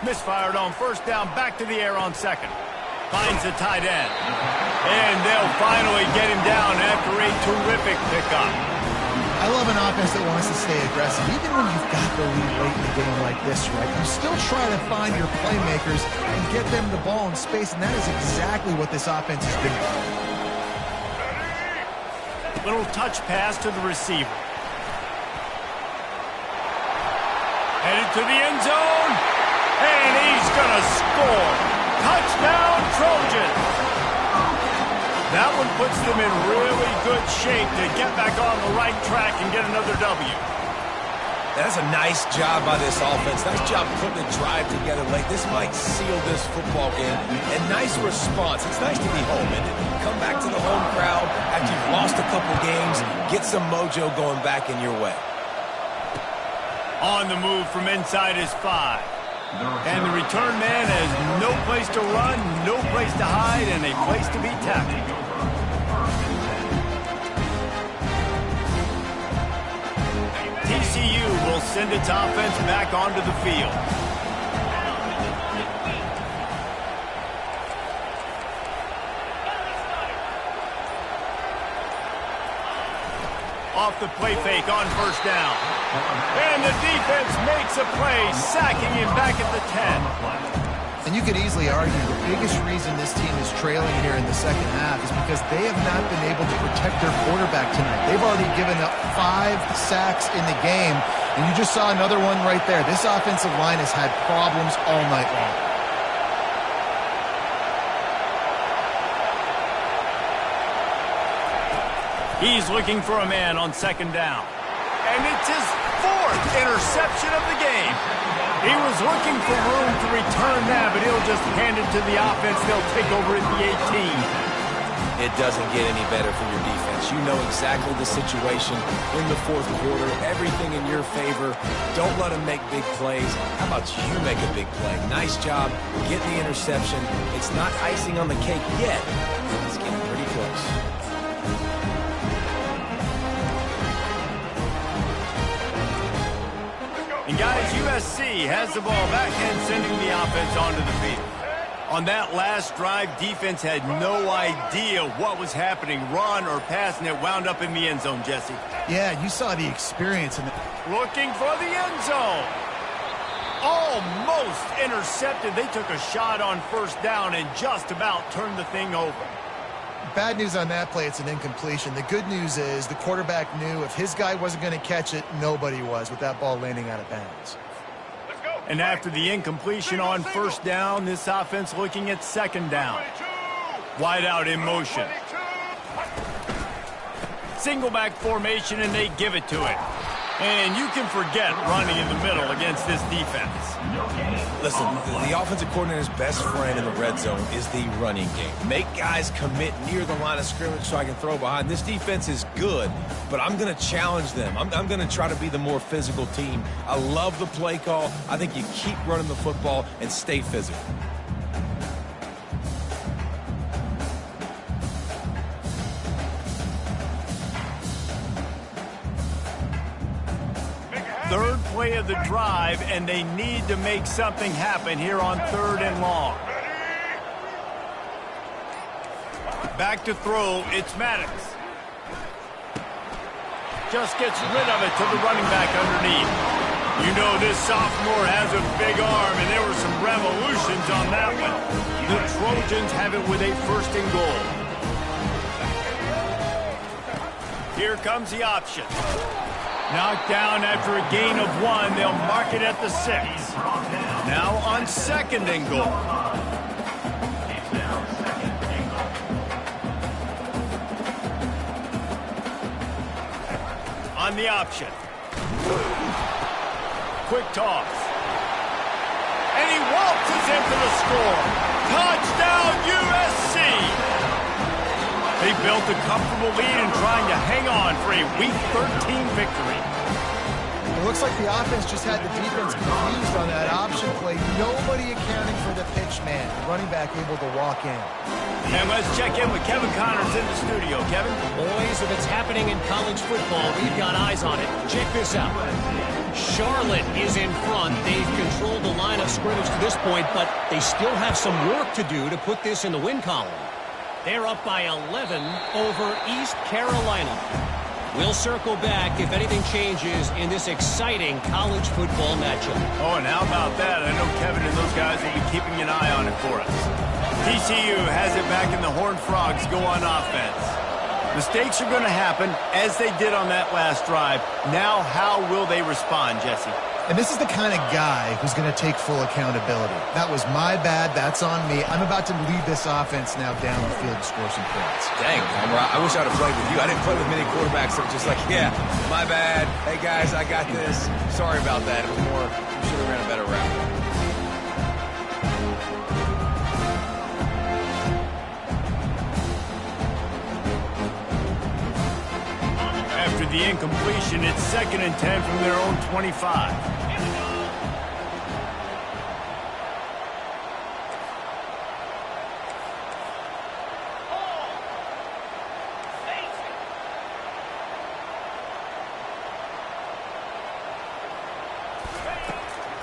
[SPEAKER 1] Misfired on first down, back to the air on second. Finds the tight end. And they'll finally get him down after a terrific pickup.
[SPEAKER 3] I love an offense that wants to stay aggressive. Even when you've got the lead late in the game like this, right, you still try to find your playmakers and get them the ball in space, and that is exactly what this offense is doing.
[SPEAKER 1] Little touch pass to the receiver. Headed to the end zone, and he's going to score. Touchdown, Trojans! That one puts them in really good shape to get back on the right track and get another W.
[SPEAKER 2] That's a nice job by this offense. Nice job putting the drive together late. This might seal this football game. And nice response. It's nice to be home, isn't it? Come back to the home crowd after you've lost a couple games. Get some mojo going back in your way.
[SPEAKER 1] On the move from inside his 5. And the return man has no place to run, no place to hide, and a place to be tackled. TCU will send its offense back onto the field. Off the play fake on first down. And the defense makes a play, sacking him back at the 10.
[SPEAKER 3] And you could easily argue the biggest reason this team is trailing here in the second half is because they have not been able to protect their quarterback tonight. They've already given up 5 sacks in the game, and you just saw another one right there. This offensive line has had problems all night long.
[SPEAKER 1] He's looking for a man on second down. And it's his 4th interception of the game. He was looking for room to return that, but he'll just hand it to the offense. They'll take over at the 18.
[SPEAKER 2] It doesn't get any better for your defense. You know exactly the situation in the fourth quarter, everything in your favor. Don't let them make big plays. How about you make a big play? Nice job getting the interception. It's not icing on the cake yet. It's getting pretty close.
[SPEAKER 1] And guys, USC has the ball back and sending the offense onto the field. On that last drive, defense had no idea what was happening, run or pass, and it wound up in the end zone, Jesse.
[SPEAKER 3] Yeah, you saw the experience.
[SPEAKER 1] Looking for the end zone. Almost intercepted. They took a shot on first down and just about turned the thing over.
[SPEAKER 3] Bad news on that play, it's an incompletion. The good news is the quarterback knew if his guy wasn't going to catch it, nobody was with that ball landing out of bounds.
[SPEAKER 1] And after the incompletion on first down, this offense looking at second down. Wide out in motion. Single back formation, and they give it to it. And you can forget running in the middle against this defense.
[SPEAKER 2] Listen, the offensive coordinator's best friend in the red zone is the running game. Make guys commit near the line of scrimmage so I can throw behind. This defense is good, but I'm going to challenge them. I'm going to try to be the more physical team. I love the play call. I think you keep running the football and stay physical.
[SPEAKER 1] Third play of the drive, and they need to make something happen here on 3rd and long. Back to throw, it's Madden. Just gets rid of it to the running back underneath. You know this sophomore has a big arm, and there were some revolutions on that one. The Trojans have it with a 1st and goal. Here comes the option. Knocked down after a gain of 1. They'll mark it at the 6. Now on 2nd and goal. On the option. Quick toss. And he waltzes into the score. Touchdown USC! They built a comfortable lead and trying to hang on for a Week 13 victory.
[SPEAKER 3] It looks like the offense just had the defense confused on that option play. Nobody accounting for the pitch man. The running back able to walk in.
[SPEAKER 1] And let's check in with Kevin Connors in the studio. Kevin?
[SPEAKER 5] Boys, if it's happening in college football, we've got eyes on it. Check this out. Charlotte is in front. They've controlled the line of scrimmage to this point, but they still have some work to do to put this in the win column. They're up by 11 over East Carolina. We'll circle back if anything changes in this exciting college football matchup.
[SPEAKER 1] Oh, and how about that? I know Kevin and those guys will be keeping an eye on it for us. TCU has it back and the Horned Frogs go on offense. Mistakes are going to happen as they did on that last drive. Now how will they respond, Jesse?
[SPEAKER 3] And this is the kind of guy who's going to take full accountability. That was my bad. That's on me. I'm about to lead this offense now down the field to score some points.
[SPEAKER 2] Dang, Homer, I wish I'd have played with you. I didn't play with many quarterbacks that were just like, yeah, my bad. Hey, guys, I got this. Sorry about that. It was more, we should have ran a better route.
[SPEAKER 1] After the incompletion, it's 2nd and 10 from their own 25.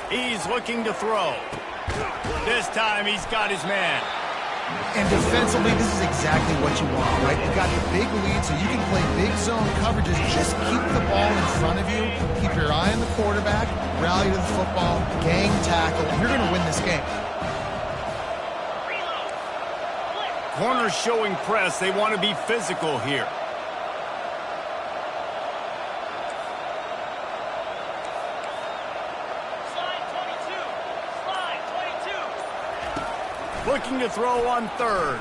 [SPEAKER 1] He's looking to throw. This time he's got his man.
[SPEAKER 3] And defensively, this is exactly what you want, right? You've got the big lead, so you can play big zone coverages. Just keep the ball in front of you. Keep your eye on the quarterback. Rally to the football. Gang tackle. You're going to win this game.
[SPEAKER 1] Corners showing press. They want to be physical here. Looking to throw on 3rd.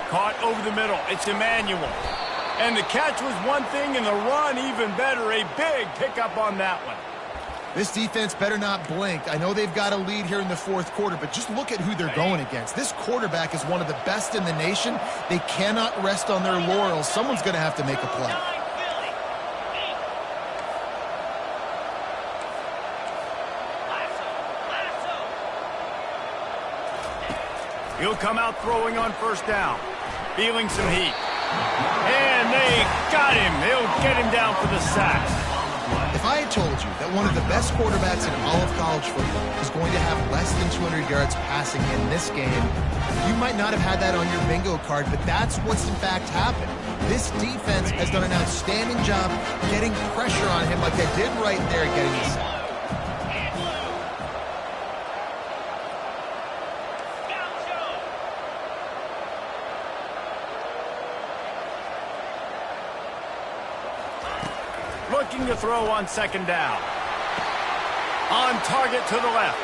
[SPEAKER 1] Caught over the middle. It's Emmanuel. And the catch was one thing, and the run even better. A big pickup on that one.
[SPEAKER 3] This defense better not blink. I know they've got a lead here in the fourth quarter, but just look at who they're going against. This quarterback is one of the best in the nation. They cannot rest on their laurels. Someone's going to have to make a play.
[SPEAKER 1] He'll come out throwing on first down, feeling some heat. And they got him. They'll get him down for the sack.
[SPEAKER 3] If I had told you that one of the best quarterbacks in all of college football is going to have less than 200 yards passing in this game, you might not have had that on your bingo card, but that's what's in fact happened. This defense has done an outstanding job getting pressure on him like they did right there, getting the sack.
[SPEAKER 1] Looking to throw on second down. On target to the left.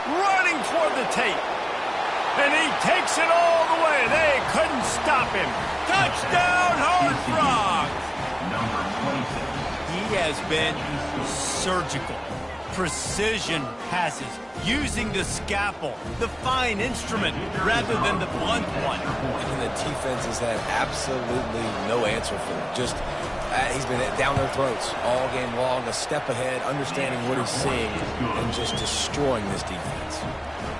[SPEAKER 1] Running toward the tape. And he takes it all the way. They couldn't stop him. Touchdown, Horned Frogs! He has been surgical. Precision passes. Using the scalpel, the fine instrument, rather than the blunt one.
[SPEAKER 2] And the defense has had absolutely no answer for him. Just he's been down their throats all game long, a step ahead, understanding what he's seeing, and just destroying this defense.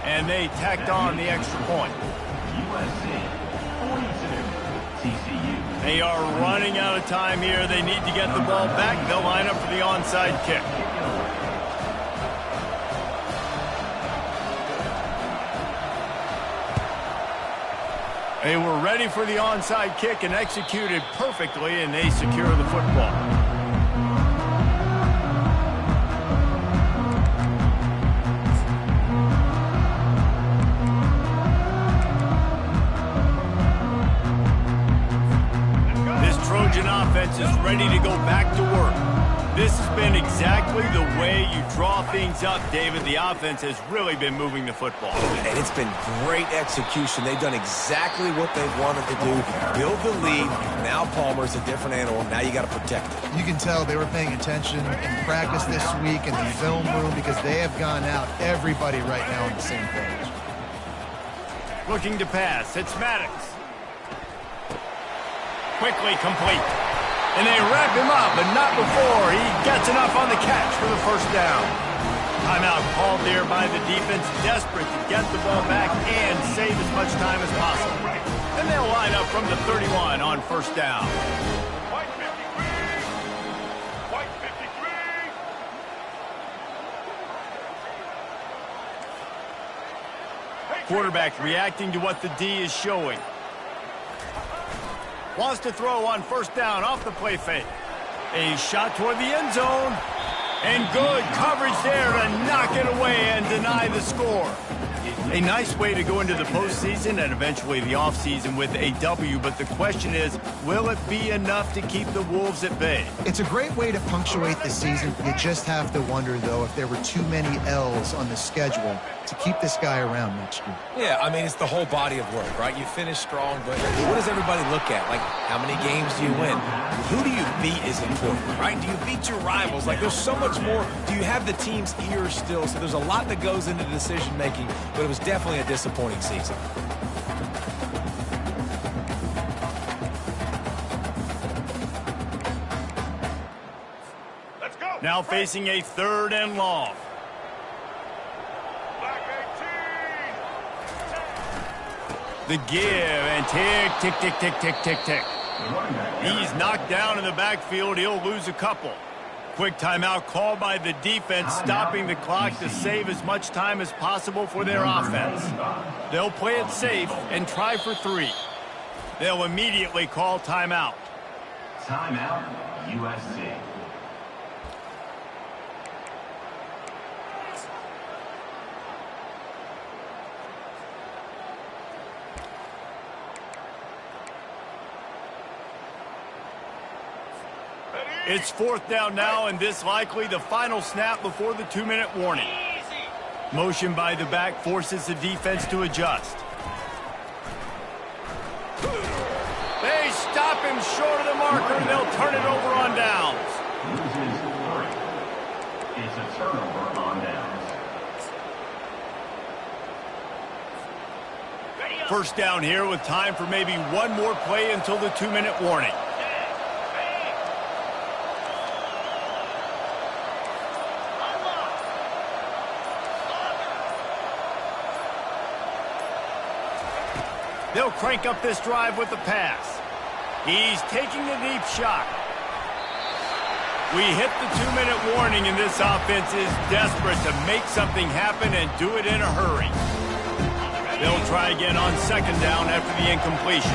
[SPEAKER 1] And they tacked on the extra point.
[SPEAKER 4] USC 42, TCU.
[SPEAKER 1] They are running out of time here. They need to get the ball back. They'll line up for the onside kick. They were ready for the onside kick and executed perfectly, and they secure the football. This Trojan offense is ready to go back to work. This has been exactly the way you draw things up, David. The offense has really been moving the football.
[SPEAKER 2] And it's been great execution. They've done exactly what they've wanted to do. Build the lead. Now Palmer's a different animal. Now you got to protect it.
[SPEAKER 3] You can tell they were paying attention in practice this week in the film room because they have gone out, everybody right now on the same page.
[SPEAKER 1] Looking to pass. It's Maddox. Quickly complete. And they wrap him up, but not before he gets enough on the catch for the first down. Timeout called there by the defense, desperate to get the ball back and save as much time as possible. And they'll line up from the 31 on first down.
[SPEAKER 6] White 53! White 53!
[SPEAKER 1] Quarterback reacting to what the D is showing. Wants to throw on first down off the play fake. A shot toward the end zone. And good coverage there to knock it away and deny the score. A nice way to go into the postseason and eventually the offseason with a W, but the question is, will it be enough to keep the Wolves at bay?
[SPEAKER 3] It's a great way to punctuate the season. You just have to wonder, though, if there were too many L's on the schedule to keep this guy around next year.
[SPEAKER 2] Yeah, I mean, it's the whole body of work, right? You finish strong, but what does everybody look at? Like, how many games do you win? Who do you beat is important, right? Do you beat your rivals? Like, there's so much more. Do you have the team's ears still? So there's a lot that goes into decision-making, but it was definitely a disappointing season.
[SPEAKER 6] Let's go!
[SPEAKER 1] Now facing a third and long.
[SPEAKER 6] Black 18!
[SPEAKER 1] The give and tick, tick, tick, tick, tick, tick, tick. He's knocked down in the backfield. He'll lose a couple. Quick timeout called by the defense, stopping the clock to save as much time as possible for their offense. They'll play it safe and try for 3. They'll immediately call timeout.
[SPEAKER 4] Timeout, USC.
[SPEAKER 1] It's fourth down now, and this likely the final snap before the 2-minute warning. Motion by the back forces the defense to adjust. They stop him short of the marker, and they'll turn it over on downs.
[SPEAKER 4] Loses 3. It's a turnover on downs.
[SPEAKER 1] First down here with time for maybe one more play until the 2-minute warning. They'll crank up this drive with the pass. He's taking a deep shot. We hit the 2-minute warning, and this offense is desperate to make something happen and do it in a hurry. They'll try again on second down after the incompletion.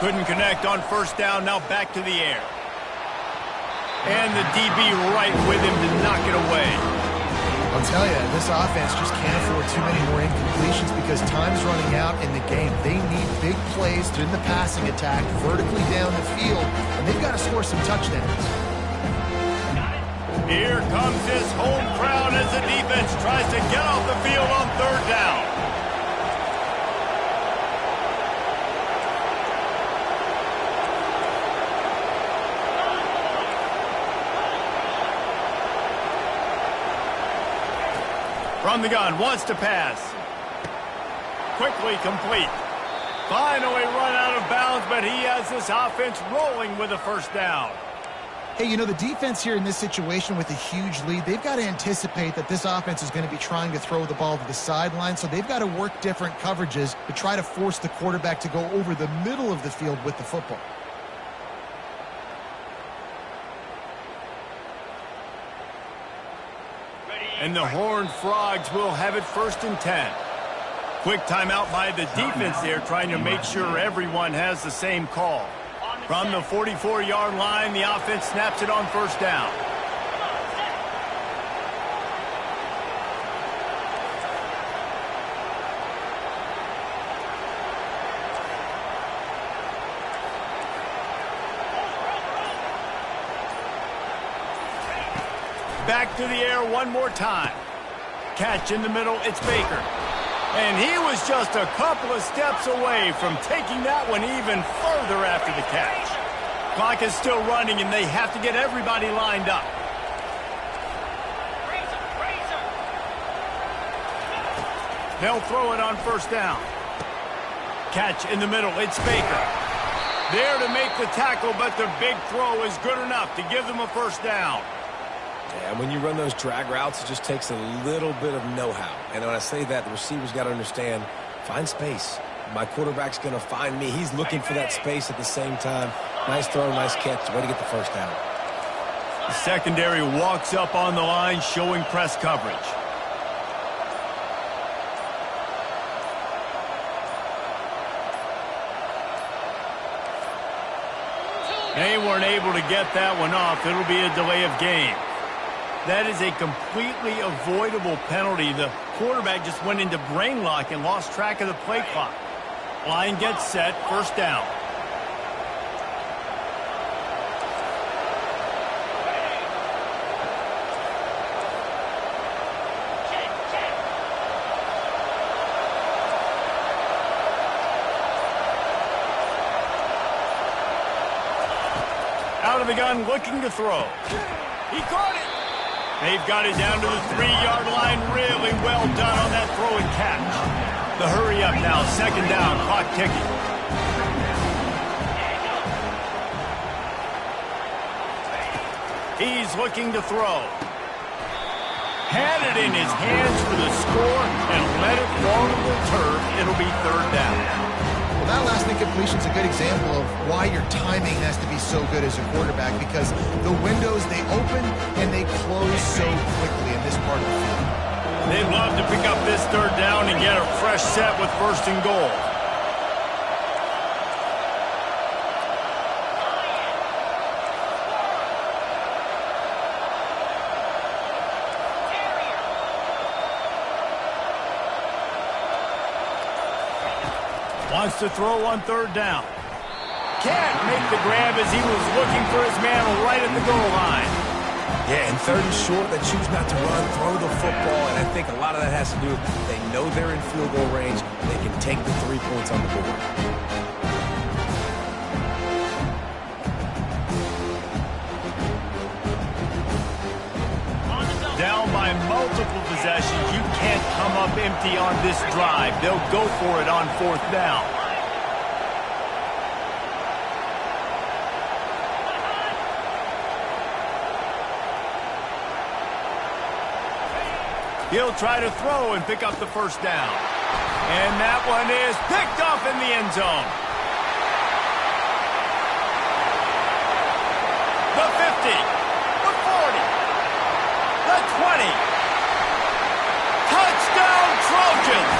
[SPEAKER 1] Couldn't connect on first down, now back to the air. And the DB right with him to knock it away.
[SPEAKER 3] I'll tell you, this offense just can't afford too many more incompletions because time's running out in the game. They need big plays in the passing attack, vertically down the field, and they've got to score some touchdowns.
[SPEAKER 1] Here comes this home crowd as the defense tries to get off the field on third down. From the gun, wants to pass. Quickly complete. Finally run out of bounds, but he has this offense rolling with a first down.
[SPEAKER 3] Hey, you know, the defense here in this situation with a huge lead, they've got to anticipate that this offense is going to be trying to throw the ball to the sideline, so they've got to work different coverages to try to force the quarterback to go over the middle of the field with the football.
[SPEAKER 1] And the Horned Frogs will have it 1st and 10. Quick timeout by the defense there, trying to make sure everyone has the same call. From the 44-yard line, the offense snaps it on first down. Back to the air one more time. Catch in the middle, it's Baker. And he was just a couple of steps away from taking that one even further after the catch. Clock is still running, and they have to get everybody lined up. They'll throw it on first down. Catch in the middle, it's Baker. There to make the tackle, but the big throw is good enough to give them a first down.
[SPEAKER 2] Yeah, when you run those drag routes, it just takes a little bit of know-how. And when I say that, the receiver's got to understand, find space. My quarterback's going to find me. He's looking for that space at the same time. Nice throw, nice catch. Way to get the first down.
[SPEAKER 1] The secondary walks up on the line, showing press coverage. They weren't able to get that one off. It'll be a delay of game. That is a completely avoidable penalty. The quarterback just went into brain lock and lost track of the play clock. Line gets set, first down. Out of the gun, looking to throw. He caught it. They've got it down to the 3-yard line. Really well done on that throw and catch. The hurry up now, second down, clock ticking. He's looking to throw. Had it in his hands for the score and let it fall to the turf. It'll be third down.
[SPEAKER 3] Well, that last incompletion is a good example of why your timing has to be so good as a quarterback, because the windows, they open and they close so quickly in this part of the field.
[SPEAKER 1] They'd love to pick up this third down and get a fresh set with 1st and goal. Wants to throw on third down. Can't make the grab as he was looking for his man right at the goal line.
[SPEAKER 2] Yeah, and third and short, they choose not to run, throw the football, and I think a lot of that has to do with they know they're in field goal range. They can take the 3 points on the board.
[SPEAKER 1] Down by multiple possessions, you can't come up empty on this drive. They'll go for it on fourth down. He'll try to throw and pick up the first down. And that one is picked off in the end zone. The 50, the 40, the 20. Touchdown Trojans!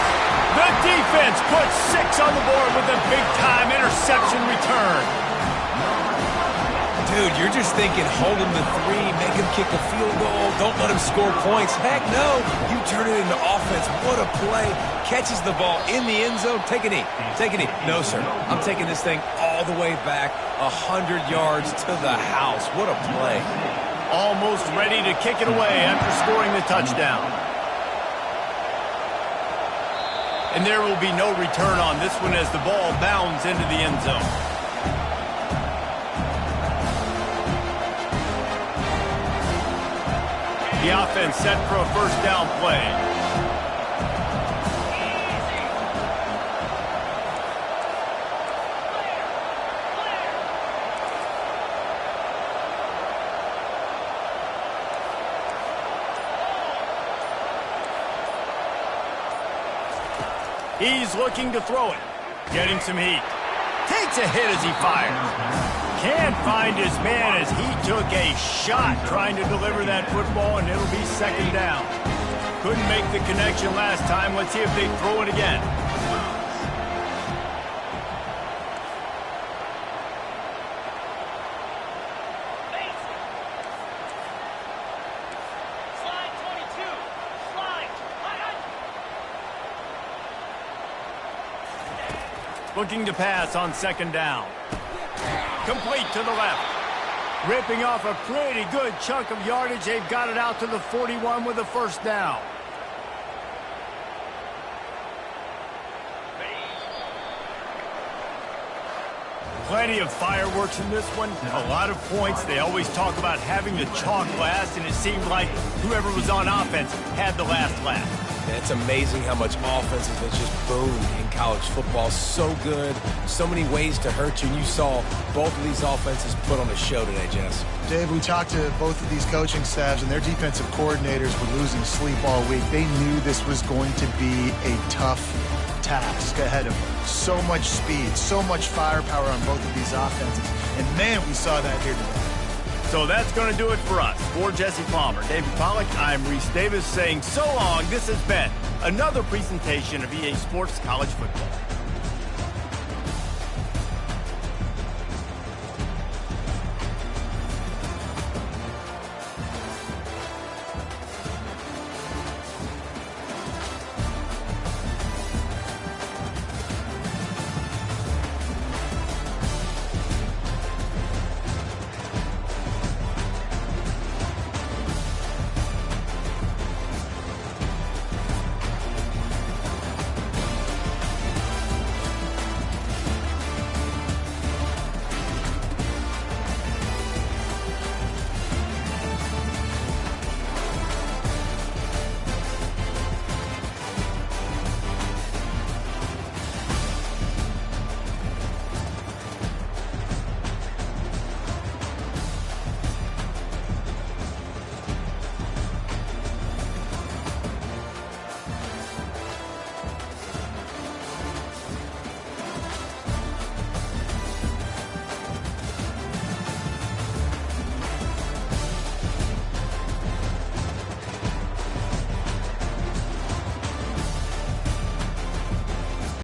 [SPEAKER 1] The defense puts 6 on the board with a big-time interception return.
[SPEAKER 2] Dude, you're just thinking, hold him to 3, make him kick a field goal, don't let him score points. Heck no, you turn it into offense. What a play. Catches the ball in the end zone. Take a knee. Take a knee. No, sir. I'm taking this thing all the way back 100 yards to the house. What a play.
[SPEAKER 1] Almost ready to kick it away after scoring the touchdown. And there will be no return on this one as the ball bounds into the end zone. The offense set for a first down play. He's looking to throw it. Getting some heat. Takes a hit as he fires. Can't find his man as he took a shot trying to deliver that football, and it'll be second down. Couldn't make the connection last time. Let's see if they throw it again. Looking to pass on second down. Complete to the left. Ripping off a pretty good chunk of yardage. They've got it out to the 41 with a first down. Plenty of fireworks in this one. A lot of points. They always talk about having the chalk last, and it seemed like whoever was on offense had the last laugh.
[SPEAKER 2] And it's amazing how much offenses have just boomed in college football. So good, so many ways to hurt you. And you saw both of these offenses put on a show today, Jess.
[SPEAKER 3] Dave, we talked to both of these coaching staffs, and their defensive coordinators were losing sleep all week. They knew this was going to be a tough task ahead of them. So much speed, so much firepower on both of these offenses. And, man, we saw that here today.
[SPEAKER 1] So that's going to do it for us. For Jesse Palmer, David Pollack, I'm Reese Davis saying so long. This has been another presentation of EA Sports College Football.